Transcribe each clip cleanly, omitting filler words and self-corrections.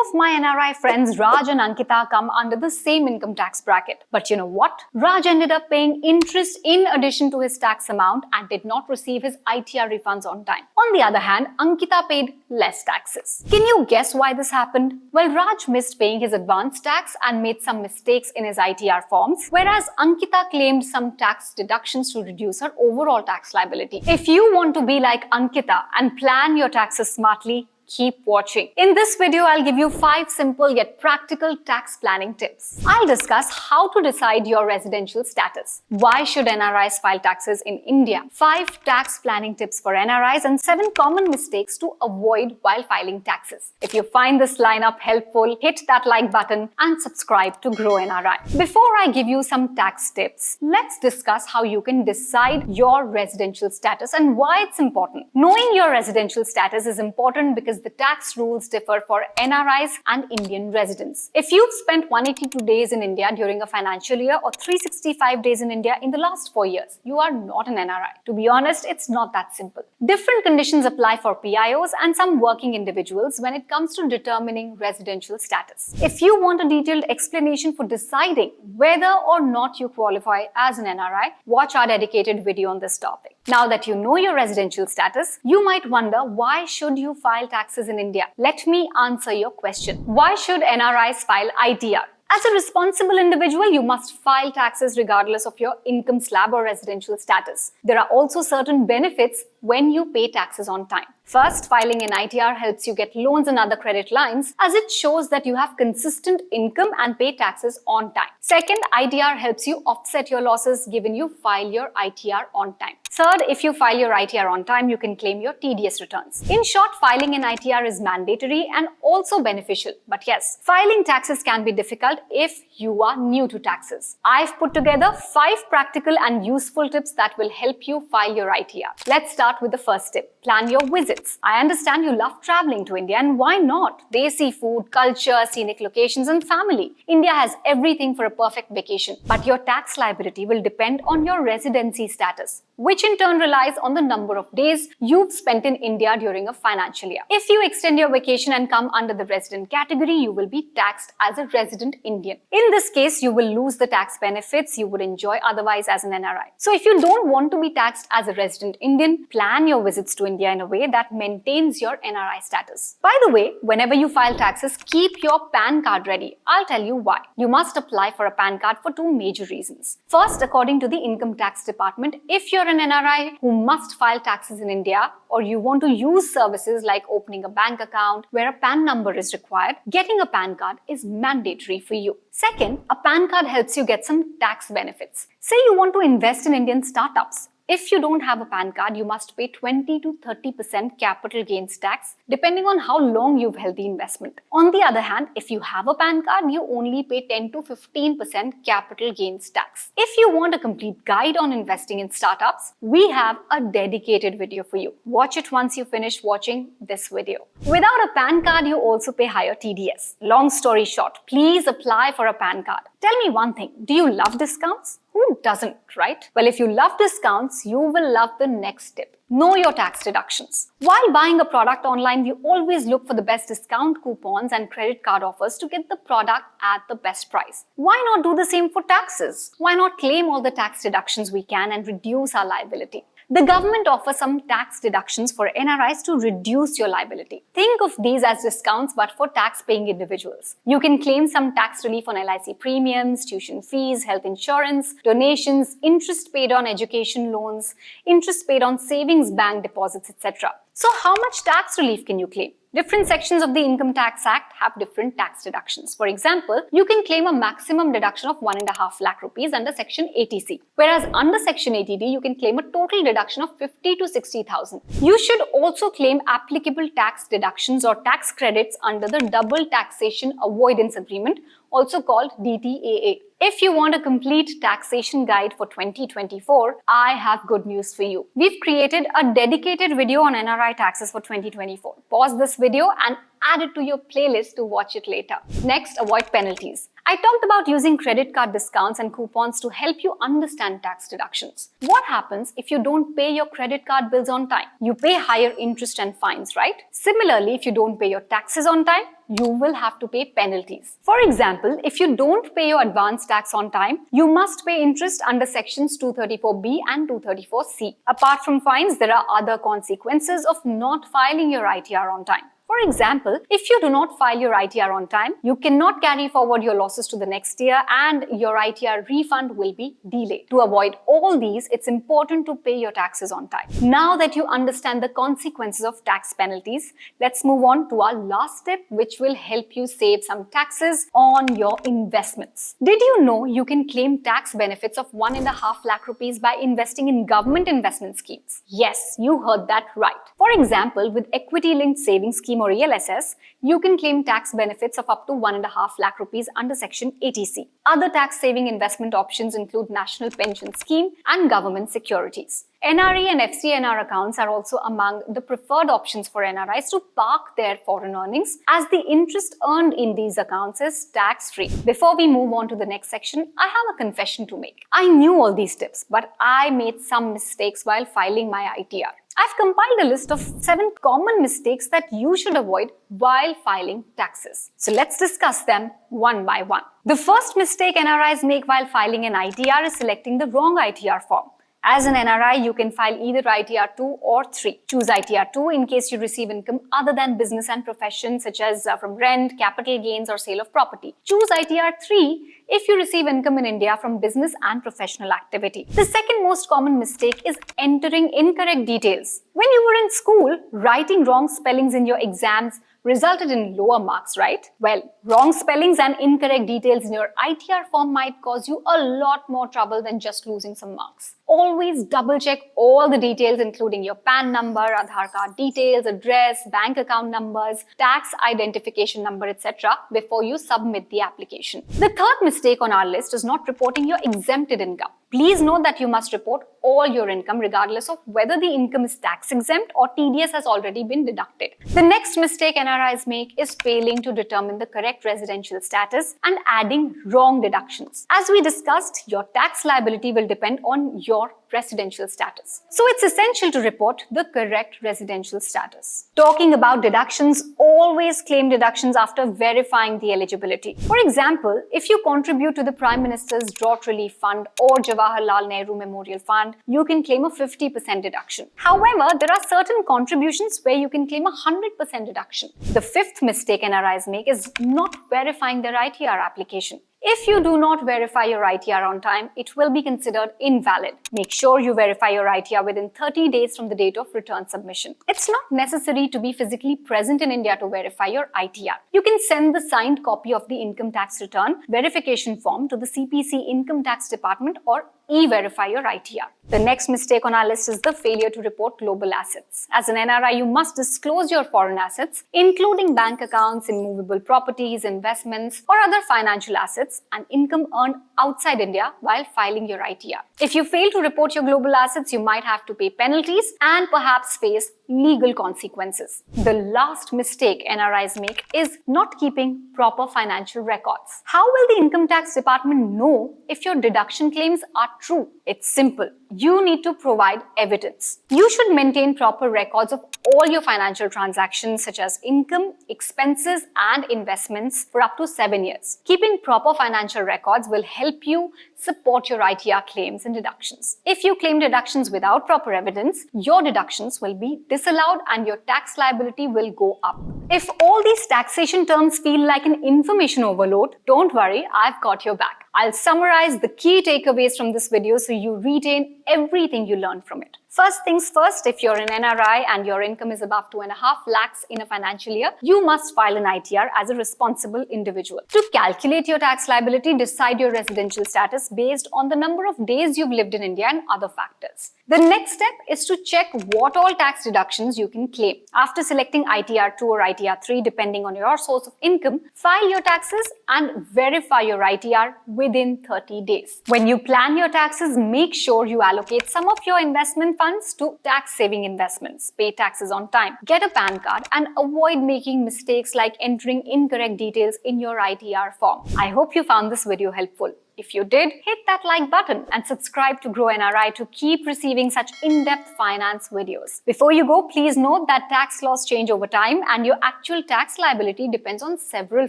of my NRI friends, Raj and Ankita, come under the same income tax bracket. But you know what? Raj ended up paying interest in addition to his tax amount and did not receive his ITR refunds on time. On the other hand, Ankita paid less taxes. Can you guess why this happened? Well, Raj missed paying his advance tax and made some mistakes in his ITR forms, whereas Ankita claimed some tax deductions to reduce her overall tax liability. If you want to be like Ankita and plan your taxes smartly, keep watching. In this video, I'll give you 5 simple yet practical tax planning tips. I'll discuss how to decide your residential status, why should NRIs file taxes in India, 5 tax planning tips for NRIs, and 7 common mistakes to avoid while filing taxes. If you find this lineup helpful, hit that like button and subscribe to Groww NRI. Before I give you some tax tips, let's discuss how you can decide your residential status and why it's important. Knowing your residential status is important because the tax rules differ for NRIs and Indian residents. If you've spent 182 days in India during a financial year or 365 days in India in the last 4 years, you are not an NRI. To be honest, it's not that simple. Different conditions apply for PIOs and some working individuals when it comes to determining residential status. If you want a detailed explanation for deciding whether or not you qualify as an NRI, watch our dedicated video on this topic. Now that you know your residential status, you might wonder, why should you file taxes in India? Let me answer your question. Why should NRIs file ITR? As a responsible individual, you must file taxes regardless of your income slab or residential status. There are also certain benefits when you pay taxes on time. First, filing an ITR helps you get loans and other credit lines, as it shows that you have consistent income and pay taxes on time. Second, ITR helps you offset your losses given you file your ITR on time. Third, if you file your ITR on time, you can claim your TDS returns. In short, filing an ITR is mandatory and also beneficial. But yes, filing taxes can be difficult if you are new to taxes. I've put together 5 practical and useful tips that will help you file your ITR. Let's start with the first tip. Plan your visits. I understand you love traveling to India, and why not? Desi food, culture, scenic locations, and family. India has everything for a perfect vacation. But your tax liability will depend on your residency status, which in turn relies on the number of days you've spent in India during a financial year. If you extend your vacation and come under the resident category, you will be taxed as a resident Indian. In this case, you will lose the tax benefits you would enjoy otherwise as an NRI. So if you don't want to be taxed as a resident Indian, plan your visits to India in a way that maintains your NRI status. By the way, whenever you file taxes, keep your PAN card ready. I'll tell you why. You must apply for a PAN card for 2 major reasons. First, according to the Income Tax Department, if you're an NRI who must file taxes in India, or you want to use services like opening a bank account where a PAN number is required, getting a PAN card is mandatory for you. Second, a PAN card helps you get some tax benefits. Say you want to invest in Indian startups. If you don't have a PAN card, you must pay 20 to 30% capital gains tax depending on how long you've held the investment. On the other hand, if you have a PAN card, you only pay 10 to 15% capital gains tax. If you want a complete guide on investing in startups, we have a dedicated video for you. Watch it once you finish watching this video. Without a PAN card, you also pay higher TDS. Long story short, please apply for a PAN card. Tell me one thing, do you love discounts? Who doesn't, right? Well, if you love discounts, you will love the next tip. Know your tax deductions. While buying a product online, we always look for the best discount coupons and credit card offers to get the product at the best price. Why not do the same for taxes? Why not claim all the tax deductions we can and reduce our liability? The government offers some tax deductions for NRIs to reduce your liability. Think of these as discounts but for tax-paying individuals. You can claim some tax relief on LIC premiums, tuition fees, health insurance, donations, interest paid on education loans, interest paid on savings bank deposits, etc. So how much tax relief can you claim? Different sections of the Income Tax Act have different tax deductions. For example, you can claim a maximum deduction of 1.5 lakh rupees under Section 80C, whereas under Section 80D, you can claim a total deduction of 50 to 60,000. You should also claim applicable tax deductions or tax credits under the Double Taxation Avoidance Agreement, also called DTAA. If you want a complete taxation guide for 2024, I have good news for you. We've created a dedicated video on NRI taxes for 2024. Pause this video and add it to your playlist to watch it later. Next, avoid penalties. I talked about using credit card discounts and coupons to help you understand tax deductions. What happens if you don't pay your credit card bills on time? You pay higher interest and fines, right? Similarly, if you don't pay your taxes on time, you will have to pay penalties. For example, if you don't pay your advance tax on time, you must pay interest under sections 234B and 234C. Apart from fines, there are other consequences of not filing your ITR on time. For example, if you do not file your ITR on time, you cannot carry forward your losses to the next year and your ITR refund will be delayed. To avoid all these, it's important to pay your taxes on time. Now that you understand the consequences of tax penalties, let's move on to our last tip, which will help you save some taxes on your investments. Did you know you can claim tax benefits of 1.5 lakh rupees by investing in government investment schemes? Yes, you heard that right. For example, with equity-linked savings scheme or ELSS, you can claim tax benefits of up to 1.5 lakh rupees under Section 80C. Other tax-saving investment options include National Pension Scheme and government securities. NRE and FCNR accounts are also among the preferred options for NRIs to park their foreign earnings, as the interest earned in these accounts is tax-free. Before we move on to the next section, I have a confession to make. I knew all these tips, but I made some mistakes while filing my ITR. I've compiled a list of 7 common mistakes that you should avoid while filing taxes. So let's discuss them one by one. The first mistake NRIs make while filing an ITR is selecting the wrong ITR form. As an NRI, you can file either ITR 2 or 3. Choose ITR 2 in case you receive income other than business and profession, such as from rent, capital gains, or sale of property. Choose ITR 3 if you receive income in India from business and professional activity. The second most common mistake is entering incorrect details. When you were in school, writing wrong spellings in your exams resulted in lower marks, right? Well, wrong spellings and incorrect details in your ITR form might cause you a lot more trouble than just losing some marks. Always double check all the details, including your PAN number, Aadhaar card details, address, bank account numbers, tax identification number, etc. before you submit the application. The third mistake on our list is not reporting your exempted income. Please note that you must report all your income regardless of whether the income is tax exempt or TDS has already been deducted. The next mistake NRIs make is failing to determine the correct residential status and adding wrong deductions. As we discussed, your tax liability will depend on your residential status. So it's essential to report the correct residential status. Talking about deductions, always claim deductions after verifying the eligibility. For example, if you contribute to the Prime Minister's Drought Relief Fund or Jawaharlal Nehru Memorial Fund, you can claim a 50% deduction. However, there are certain contributions where you can claim a 100% deduction. The fifth mistake NRIs make is not verifying their ITR application. If you do not verify your ITR on time, it will be considered invalid. Make sure you verify your ITR within 30 days from the date of return submission. It's not necessary to be physically present in India to verify your ITR. You can send the signed copy of the income tax return verification form to the CPC Income Tax Department or e-verify your ITR. The next mistake on our list is the failure to report global assets. As an NRI, you must disclose your foreign assets, including bank accounts, immovable properties, investments, or other financial assets, and income earned outside India while filing your ITR. If you fail to report your global assets, you might have to pay penalties and perhaps face legal consequences. The last mistake NRIs make is not keeping proper financial records. How will the Income Tax Department know if your deduction claims are true? It's simple. You need to provide evidence. You should maintain proper records of all your financial transactions such as income, expenses, and investments for up to 7 years. Keeping proper financial records will help you support your ITR claims and deductions. If you claim deductions without proper evidence, your deductions will be disallowed and your tax liability will go up. If all these taxation terms feel like an information overload, don't worry, I've got your back. I'll summarize the key takeaways from this video so you retain everything you learned from it. First things first, if you're an NRI and your income is above 2.5 lakhs in a financial year, you must file an ITR as a responsible individual. To calculate your tax liability, decide your residential status based on the number of days you've lived in India and other factors. The next step is to check what all tax deductions you can claim. After selecting ITR 2 or ITR 3, depending on your source of income, file your taxes and verify your ITR within 30 days. When you plan your taxes, make sure you allocate some of your investment funds to tax-saving investments. Pay taxes on time, get a PAN card, and avoid making mistakes like entering incorrect details in your ITR form. I hope you found this video helpful. If you did, hit that like button and subscribe to Groww NRI to keep receiving such in-depth finance videos. Before you go, please note that tax laws change over time and your actual tax liability depends on several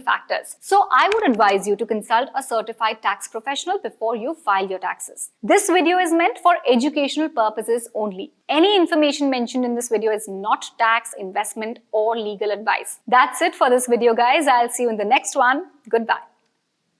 factors. So I would advise you to consult a certified tax professional before you file your taxes. This video is meant for educational purposes only. Any information mentioned in this video is not tax, investment, or legal advice. That's it for this video, guys. I'll see you in the next one. Goodbye.